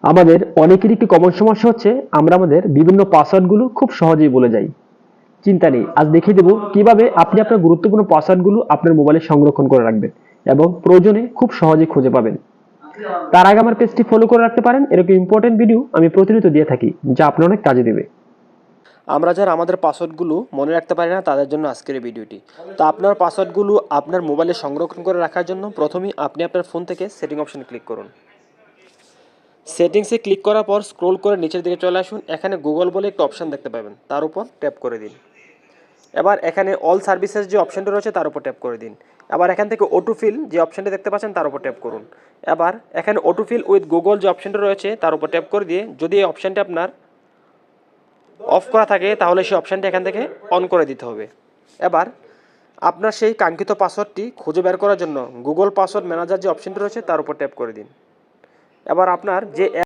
আমাদের অনেকেরই একটি কমন সমস্যা হচ্ছে আমরা আমাদের বিভিন্ন পাসওয়ার্ডগুলো খুব সহজেই বলে যাই। চিন্তা নেই, আজ দেখিয়ে দেবো কিভাবে আপনি আপনার গুরুত্বপূর্ণ পাসওয়ার্ডগুলো আপনার মোবাইলে সংরক্ষণ করে রাখবেন এবং প্রয়োজনে খুব সহজে খুঁজে পাবেন। তার আগে আমার পেজটি ফলো করে রাখতে পারেন, এরকম ইম্পর্টেন্ট ভিডিও আমি প্রতিনিয়ত দিয়ে থাকি যা আপনার অনেক কাজে দেবে। আমরা যারা আমাদের পাসওয়ার্ডগুলো মনে রাখতে পারি না তাদের জন্য আজকের এই ভিডিওটি। তো আপনার পাসওয়ার্ডগুলো আপনার মোবাইলে সংরক্ষণ করে রাখার জন্য প্রথমেই আপনি আপনার ফোন থেকে সেটিং অপশনে ক্লিক করুন। সেটিংসে ক্লিক করার পর স্ক্রোল করে নিচের দিকে চলে আসুন। এখানে গুগল বলে একটা অপশন দেখতে পাবেন, তার উপর ট্যাপ করে দিন। এবার এখানে অল সার্ভিসেস যে অপশনটা রয়েছে তার উপর ট্যাপ করে দিন। এবার এখান থেকে অটোফিল যে অপশনটা দেখতে পাচ্ছেন তার উপর ট্যাপ করুন। এবার এখানে অটোফিল উইথ গুগল যে অপশনটা রয়েছে তার উপর ট্যাপ করে দিয়ে যদি এই অপশনটা আপনার অফ করা থাকে তাহলে সেই অপশানটি এখান থেকে অন করে দিতে হবে। এবার আপনার সেই কাঙ্ক্ষিত পাসওয়ার্ডটি খুঁজে বের করার জন্য গুগল পাসওয়ার্ড ম্যানেজার যে অপশানটি রয়েছে তার উপর ট্যাপ করে দিন। এবার আপনার যে